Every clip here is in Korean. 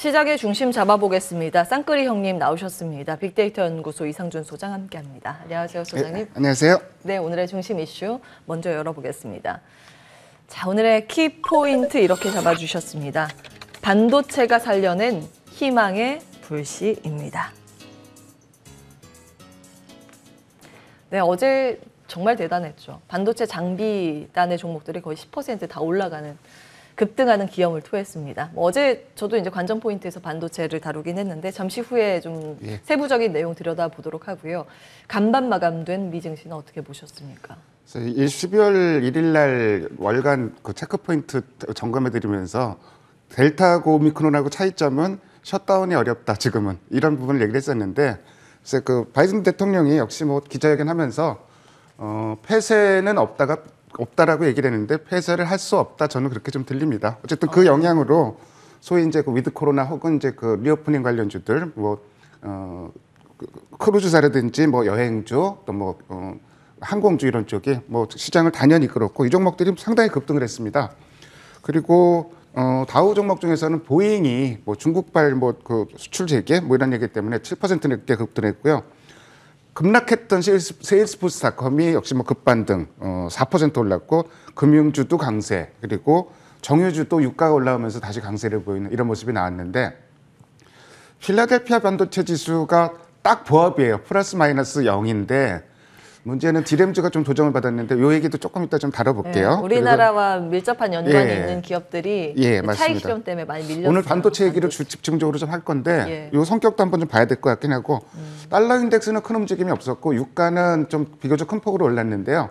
시장의 중심 잡아보겠습니다. 쌍끌이 형님 나오셨습니다. 빅데이터 연구소 이상준 소장 함께합니다. 안녕하세요, 소장님. 네, 안녕하세요. 네, 오늘의 중심 이슈 먼저 열어보겠습니다. 자, 오늘의 키포인트 이렇게 잡아주셨습니다. 반도체가 살려낸 희망의 불씨입니다. 네, 어제 정말 대단했죠. 반도체 장비단의 종목들이 거의 10% 다 올라가는 급등하는 기염을 토했습니다. 어제 저도 이제 관전 포인트에서 반도체를 다루긴 했는데 잠시 후에 좀 세부적인 내용 들여다보도록 하고요. 간밤 마감된 미증시는 어떻게 보셨습니까? 12월 1일 날 월간 그 체크 포인트 점검해 드리면서 델타하고 오미크론하고 차이점은 셔다운이 어렵다 지금은 이런 부분을 얘기를 했었는데 그래서 그 바이든 대통령이 역시 뭐 기자회견 하면서 폐쇄는 없다라고 얘기를 했는데 폐쇄를 할 수 없다 저는 그렇게 좀 들립니다. 어쨌든 그 영향으로 소위 이제 그 위드 코로나 혹은 이제 그 리오프닝 관련주들 크루즈사라든지 뭐 여행주 또 뭐 항공주 이런 쪽이 뭐 시장을 단연히 이끌었고 이 종목들이 상당히 급등을 했습니다. 그리고 다우 종목 중에서는 보잉이 뭐 중국발 뭐 그 수출 재개 뭐 이런 얘기 때문에 7% 넘게 급등했고요. 급락했던 세일스포스닷컴이 역시 뭐 급반등 4% 올랐고 금융주도 강세 그리고 정유주도 유가가 올라오면서 다시 강세를 보이는 이런 모습이 나왔는데 필라델피아 반도체 지수가 딱 보합이에요. 플러스 마이너스 0인데 문제는 디램주가 좀 조정을 받았는데 이 얘기도 조금 이따 좀 다뤄볼게요. 네, 우리나라와 밀접한 연관이 있는 기업들이 차익 실현 때문에 많이 밀렸어요. 오늘 반도체 얘기를 집중적으로 좀 할 건데 이 성격도 한번 좀 봐야 될 것 같긴 하고 달러 인덱스는 큰 움직임이 없었고 유가는 좀 비교적 큰 폭으로 올랐는데요.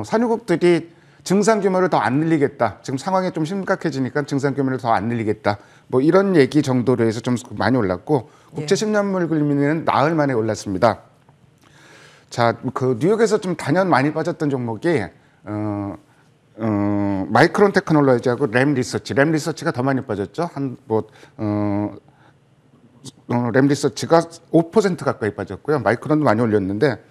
산유국들이 증산 규모를 더 안 늘리겠다. 지금 상황이 좀 심각해지니까 증산 규모를 더 안 늘리겠다. 뭐 이런 얘기 정도로 해서 좀 많이 올랐고 국채 10년물 금리는 나흘 만에 올랐습니다. 자, 그 뉴욕에서 좀 단연 많이 빠졌던 종목이 마이크론 테크놀로지하고 램 리서치가 더 많이 빠졌죠. 램 리서치가 5% 가까이 빠졌고요. 마이크론도 많이 올렸는데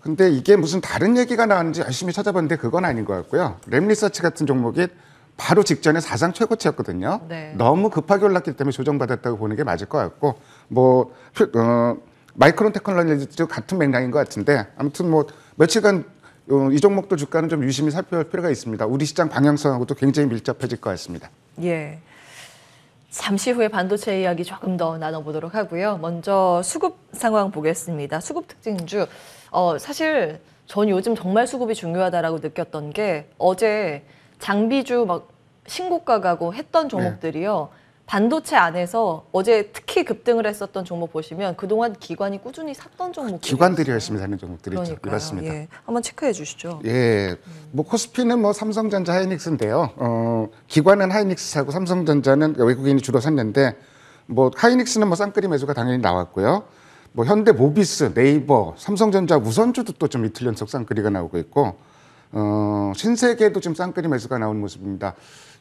근데 이게 무슨 다른 얘기가 나왔는지 열심히 찾아봤는데 그건 아닌 것 같고요. 램 리서치 같은 종목이 바로 직전에 사상 최고치였거든요. 네. 너무 급하게 올랐기 때문에 조정받았다고 보는 게 맞을 것 같고 마이크론 테크놀로지도 같은 맥락인 것 같은데 아무튼 뭐 며칠간 이 종목도 주가는 좀 유심히 살펴볼 필요가 있습니다. 우리 시장 방향성하고도 굉장히 밀접해질 것 같습니다. 예. 잠시 후에 반도체 이야기 조금 더 나눠보도록 하고요. 먼저 수급 상황 보겠습니다. 수급 특징주. 사실 전 요즘 정말 수급이 중요하다라고 느꼈던 게 어제 장비주 막 신고가 가고 했던 종목들이요. 반도체 안에서 어제 특히 급등을 했었던 종목 보시면 그동안 기관이 꾸준히 샀던 종목들 기관들이 열심히 사는 종목들이죠. 그렇습니다. 예. 한번 체크해 주시죠. 예, 뭐 코스피는 뭐 삼성전자, 하이닉스인데요. 기관은 하이닉스 사고 삼성전자는 외국인이 주로 샀는데 뭐 하이닉스는 뭐 쌍끌이 매수가 당연히 나왔고요. 뭐 현대 모비스, 네이버, 삼성전자 우선주도 또 좀 이틀 연속 쌍끌이가 나오고 있고 신세계도 지금 쌍끌이 매수가 나오는 모습입니다.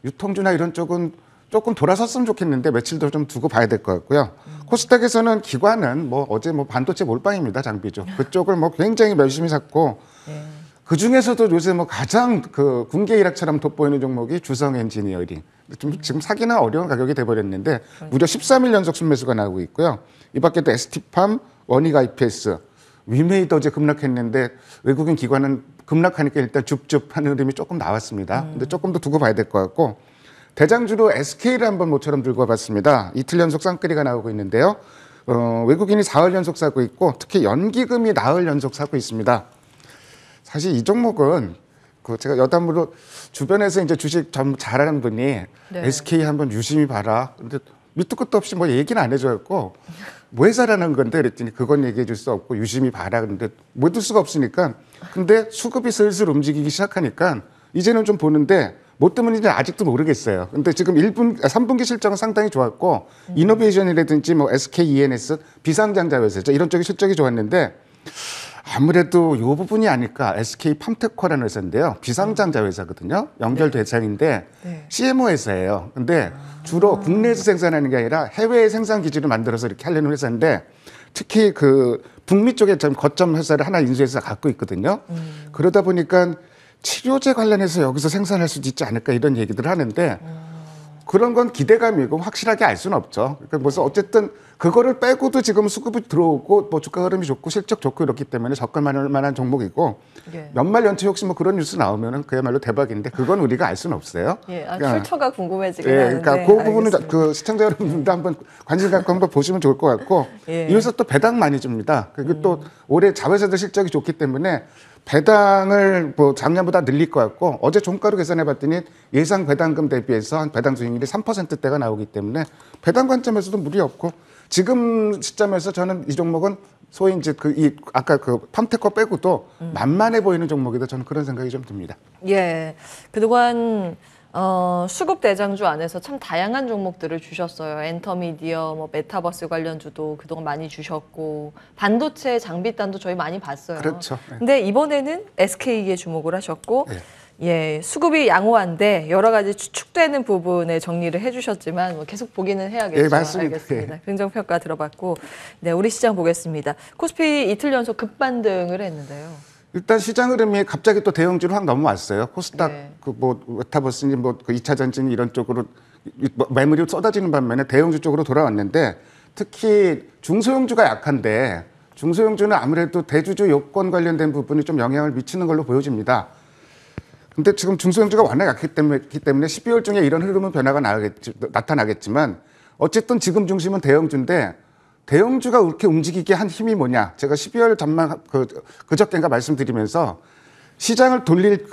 유통주나 이런 쪽은 조금 돌아섰으면 좋겠는데 며칠 더 좀 두고 봐야 될 것 같고요. 코스닥에서는 기관은 뭐 어제 뭐 반도체 몰빵입니다. 장비죠. 그쪽을 뭐 굉장히 열심히 샀고 그 중에서도 요새 뭐 가장 그 군계 일학처럼 돋보이는 종목이 주성 엔지니어링. 지금 사기나 어려운 가격이 돼버렸는데 무려 13일 연속 순매수가 나오고 있고요. 이 밖에도 ST팜, 원익 IPS, 위메이도 어제 급락했는데 외국인 기관은 급락하니까 일단 줍줍하는 흐름이 조금 나왔습니다. 근데 조금 더 두고 봐야 될 것 같고 대장주로 SK를 한번 모처럼 들고 와봤습니다. 이틀 연속 쌍끌이가 나오고 있는데요. 외국인이 4월 연속 사고 있고 특히 연기금이 나흘 연속 사고 있습니다. 사실 이 종목은 제가 여담으로 주변에서 이제 주식 좀 잘하는 분이 SK 한번 유심히 봐라. 근데 밑도 끝도 없이 뭐 얘기는 안 해줘갖고 뭐 회사라는 건데 그랬더니 그건 얘기해 줄 수 없고 유심히 봐라. 그런데 못 들 수가 없으니까 근데 수급이 슬슬 움직이기 시작하니까 이제는 좀 보는데 뭐 때문인지 아직도 모르겠어요. 근데 지금 3분기 실적은 상당히 좋았고 이노베이션이라든지 뭐 SK E&S 비상장자 회사죠. 이런 쪽이 실적이 좋았는데 아무래도 이 부분이 아닐까. SK 팜테코라는 회사인데요. 비상장자 회사거든요. 연결 대상인데 CMO 회사예요. 근데 주로 국내에서 생산하는 게 아니라 해외에 생산 기지를 만들어서 이렇게 하려는 회사인데 특히 그 북미 쪽에 좀 거점 회사를 하나 인수해서 갖고 있거든요. 그러다 보니까 치료제 관련해서 여기서 생산할 수도 있지 않을까 이런 얘기들 하는데 그런 건 기대감이고 확실하게 알 수는 없죠. 그러니까 무슨 어쨌든 그거를 빼고도 지금 수급이 들어오고 뭐 주가 흐름이 좋고 실적 좋고 이렇기 때문에 접근할 만한 종목이고 예. 연말 연초에 혹시 뭐 그런 뉴스 나오면은 그야말로 대박인데 그건 우리가 알 수는 없어요. 예, 아, 그러니까, 출처가 궁금해지긴 예, 하는데. 그러니까 그 부분은 알겠습니다. 그 시청자 여러분들도 한번 관심 갖고 한번 보시면 좋을 것 같고 예. 이어서 또 배당 많이 줍니다. 그리고 또 올해 자회사들 실적이 좋기 때문에 배당을 뭐 작년보다 늘릴 것 같고 어제 종가로 계산해봤더니 예상 배당금 대비해서 한 배당 수익률이 3%대가 나오기 때문에 배당 관점에서도 무리 없고 지금 시점에서 저는 이 종목은 소위 이제 아까 그 팜테커 빼고도 만만해 보이는 종목이다 저는 그런 생각이 좀 듭니다. 예, 그동안 수급 대장주 안에서 참 다양한 종목들을 주셨어요. 엔터미디어, 뭐 메타버스 관련주도 그동안 많이 주셨고 반도체 장비단도 저희 많이 봤어요. 그렇죠. 네. 근데 이번에는 SK에 주목을 하셨고 네. 예, 수급이 양호한데 여러 가지 추측되는 부분에 정리를 해주셨지만 뭐 계속 보기는 해야겠죠. 예, 맞습니다. 알겠습니다. 긍정평가 들어봤고 네, 우리 시장 보겠습니다. 코스피 이틀 연속 급반등을 했는데요. 일단 시장 흐름이 갑자기 또 대형주로 확 넘어왔어요. 코스닥 네. 그뭐 메타버스니 뭐그 2차 전지니 이런 쪽으로 매물이 쏟아지는 반면에 대형주 쪽으로 돌아왔는데 특히 중소형주가 약한데 중소형주는 아무래도 대주주 요건 관련된 부분이 좀 영향을 미치는 걸로 보여집니다. 근데 지금 중소형주가 워낙 약기 때문에 12월 중에 이런 흐름은 변화가 나타나겠지만 어쨌든 지금 중심은 대형주인데 대형주가 이렇게 움직이게 한 힘이 뭐냐? 제가 12월 전망 그저께인가 말씀드리면서 시장을 돌릴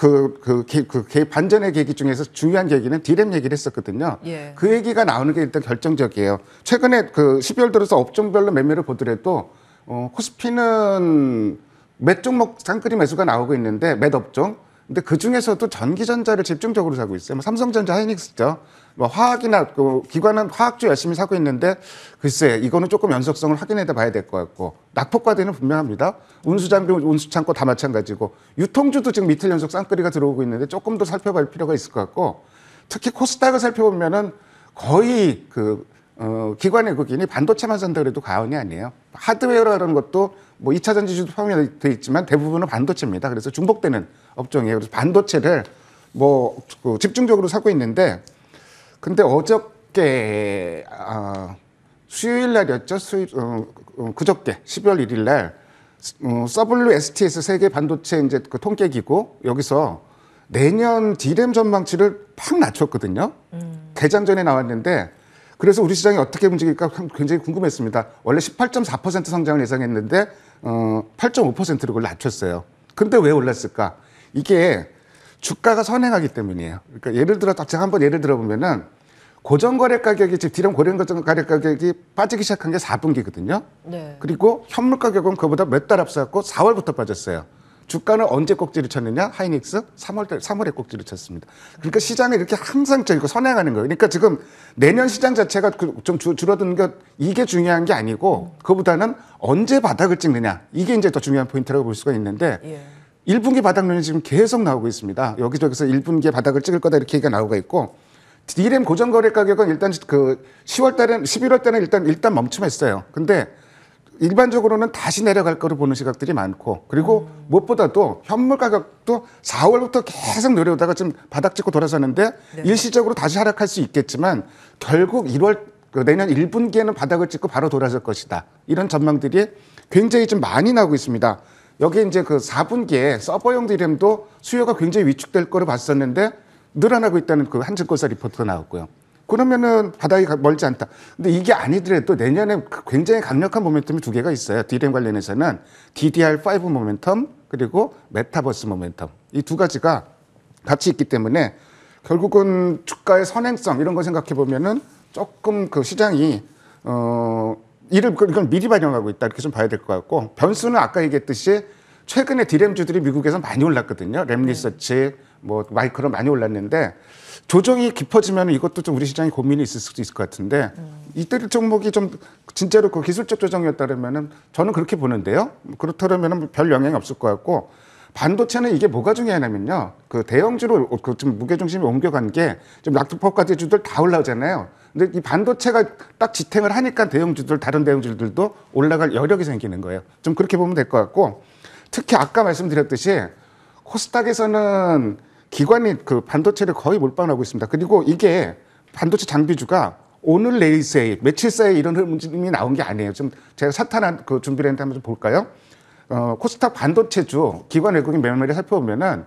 반전의 계기 중에서 중요한 계기는 디램 얘기를 했었거든요. 예. 그 얘기가 나오는 게 일단 결정적이에요. 최근에 그 12월 들어서 업종별로 매매를 보더라도 코스피는 몇 종목 쌍끌이 매수가 나오고 있는데 몇 업종. 근데 그 중에서도 전기전자를 집중적으로 사고 있어요. 뭐 삼성전자, 하이닉스죠. 뭐 화학이나 기관은 화학주 열심히 사고 있는데 글쎄 이거는 조금 연속성을 확인해 봐야 될 것 같고 낙폭과대는 분명합니다. 운수장비, 운수창고 다 마찬가지고 유통주도 지금 이틀 연속 쌍끌이가 들어오고 있는데 조금 더 살펴볼 필요가 있을 것 같고 특히 코스닥을 살펴보면은 거의 기관 외국인이 반도체만 산다 그래도 과언이 아니에요. 하드웨어라는 것도 뭐 2차 전지주도 포함이 되어 있지만 대부분은 반도체입니다. 그래서 중복되는 업종이에요. 그래서 반도체를 집중적으로 사고 있는데 근데 어저께 수요일 날이었죠. 그저께 12월 1일 날 WSTS 세계 반도체 이제 그 통계 기구 여기서 내년 D램 전망치를 팍 낮췄거든요. 개장 전에 나왔는데 그래서 우리 시장이 어떻게 움직일까 굉장히 궁금했습니다. 원래 18.4% 성장을 예상했는데 8.5%로 그걸 낮췄어요. 근데 왜 올랐을까? 이게 주가가 선행하기 때문이에요. 그러니까 예를 들어 제가 한번 예를 들어보면은 고정거래 가격이 지금 디램 고정거래 가격이 빠지기 시작한 게 4분기거든요. 네. 그리고 현물 가격은 그보다 몇 달 앞서고 4월부터 빠졌어요. 주가는 언제 꼭지를 쳤느냐? 하이닉스 3월에 꼭지를 쳤습니다. 그러니까 시장이 이렇게 항상 선행하는 거예요. 그러니까 지금 내년 시장 자체가 좀 줄어드는 게 이게 중요한 게 아니고 그보다는 언제 바닥을 찍느냐 이게 이제 더 중요한 포인트라고 볼 수가 있는데 예. 1분기 바닥론이 지금 계속 나오고 있습니다. 여기저기서 1분기에 바닥을 찍을 거다 이렇게 얘기가 나오고 있고 D램 고정거래 가격은 일단 11월 달은 일단 멈춤했어요. 근데 일반적으로는 다시 내려갈 거로 보는 시각들이 많고 그리고 무엇보다도 현물 가격도 4월부터 계속 내려오다가 지금 바닥 찍고 돌아서는데 네. 일시적으로 다시 하락할 수 있겠지만 결국 내년 1분기에는 바닥을 찍고 바로 돌아설 것이다. 이런 전망들이 굉장히 좀 많이 나오고 있습니다. 여기 이제 그 4분기에 서버용 D램도 수요가 굉장히 위축될 거로 봤었는데 늘어나고 있다는 그 한증권사 리포트가 나왔고요. 그러면은 바닥이 멀지 않다. 근데 이게 아니더라도 내년에 굉장히 강력한 모멘텀이 두 개가 있어요. D램 관련해서는 DDR5 모멘텀 그리고 메타버스 모멘텀. 이 두 가지가 같이 있기 때문에 결국은 주가의 선행성 이런 거 생각해 보면은 조금 그 시장이 이걸 미리 반영하고 있다 이렇게 좀 봐야 될 것 같고 변수는 아까 얘기했듯이 최근에 D램주들이 미국에서 많이 올랐거든요. 램리서치, 뭐 마이크론 많이 올랐는데 조정이 깊어지면 이것도 좀 우리 시장이 고민이 있을 수도 있을 것 같은데 이때 종목이 좀 진짜로 그 기술적 조정이었다면은 저는 그렇게 보는데요. 그렇다면은 별 영향이 없을 것 같고 반도체는 이게 뭐가 중요하냐면요. 그 대형주로 좀 무게 중심이 옮겨간 게 좀 낙폭과대 주들 다 올라오잖아요. 근데 이 반도체가 딱 지탱을 하니까 다른 대형주들도 올라갈 여력이 생기는 거예요. 좀 그렇게 보면 될 것 같고 특히 아까 말씀드렸듯이 코스닥에서는 기관이 그 반도체를 거의 몰빵하고 있습니다. 그리고 이게 반도체 장비주가 오늘 내일 새일 며칠 사이에 이런 흐름이 나온 게 아니에요. 좀 제가 사탄한 그 준비를 했는데 한번 좀 볼까요? 코스닥 반도체주 기관 외국인 매매를 살펴보면은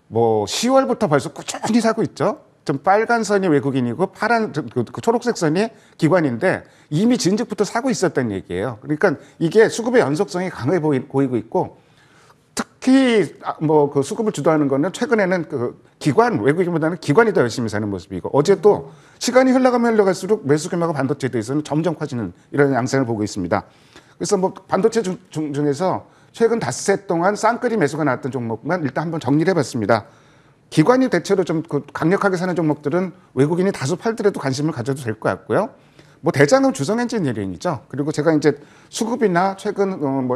뭐 10월부터 벌써 꾸준히 사고 있죠. 좀 빨간 선이 외국인이고 파란 그 초록색 선이 기관인데 이미 진즉부터 사고 있었다는 얘기예요. 그러니까 이게 수급의 연속성이 강해 보이고 있고 특히 뭐 그 수급을 주도하는 거는 최근에는 그 기관 외국인보다는 기관이 더 열심히 사는 모습이고 어제도 시간이 흘러가면 흘러갈수록 매수 규모가 반도체에 대해서는 점점 커지는 이런 양상을 보고 있습니다. 그래서 뭐 반도체 중에서 최근 닷새 동안 쌍끌이 매수가 나왔던 종목만 일단 한번 정리를 해봤습니다. 기관이 대체로 좀 강력하게 사는 종목들은 외국인이 다수 팔더라도 관심을 가져도 될 것 같고요. 뭐 대장은 주성 엔지니어링이죠. 그리고 제가 이제 수급이나 최근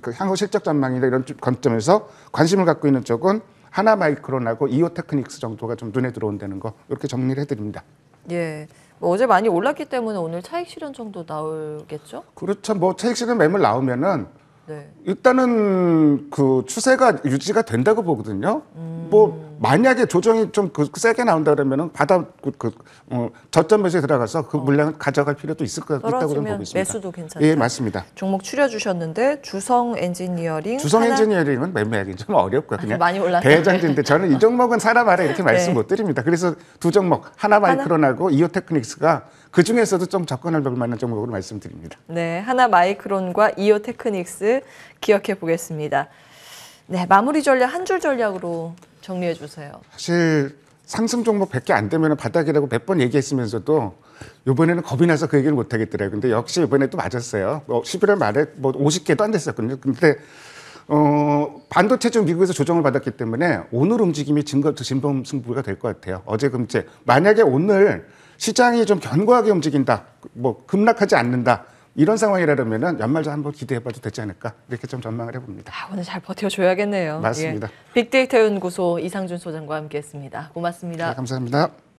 그 향후 실적 전망이나 이런 관점에서 관심을 갖고 있는 쪽은 하나마이크론하고 이오테크닉스 정도가 좀 눈에 들어온다는 거 이렇게 정리를 해드립니다. 예. 뭐 어제 많이 올랐기 때문에 오늘 차익 실현 정도 나오겠죠? 그렇죠. 뭐 차익 실현 매물 나오면은 네. 일단은 그 추세가 유지가 된다고 보거든요. 뭐 만약에 조정이 좀 세게 나온다 그러면은 저점 매수에 들어가서 그 물량을 가져갈 필요도 있을 것 있다고 저는 보고 떨어지면 있습니다. 매수도 괜찮다. 예, 맞습니다. 종목 추려주셨는데 주성 엔지니어링, 주성 엔지니어링은 매매하기 좀 어렵고요. 그냥 많이 올랐어요. 대장주인데 저는 이 종목은 사라 마라 이렇게 말씀 네. 못 드립니다. 그래서 두 종목 하나마이크론하고 이오테크닉스가 그 중에서도 좀 접근할 만한 종목으로 말씀드립니다. 네, 하나마이크론과 이오테크닉스 기억해 보겠습니다. 네, 마무리 전략 한 줄 전략으로 정리해 주세요. 사실 상승 종목 100개 안 되면 바닥이라고 몇 번 얘기했으면서도 이번에는 겁이 나서 그 얘기를 못 하겠더라고요. 근데 역시 이번에 또 맞았어요. 11월 말에 뭐 50개도 안 됐었거든요. 근데 반도체 중 미국에서 조정을 받았기 때문에 오늘 움직임이 진범 승부가 될 것 같아요. 어제 금째 만약에 오늘 시장이 좀 견고하게 움직인다, 뭐 급락하지 않는다 이런 상황이라면은 연말전 한번 기대해봐도 되지 않을까 이렇게 좀 전망을 해봅니다. 오늘 잘 버텨줘야겠네요. 맞습니다. 예. 빅데이터 연구소 이상준 소장과 함께했습니다. 고맙습니다. 네, 감사합니다.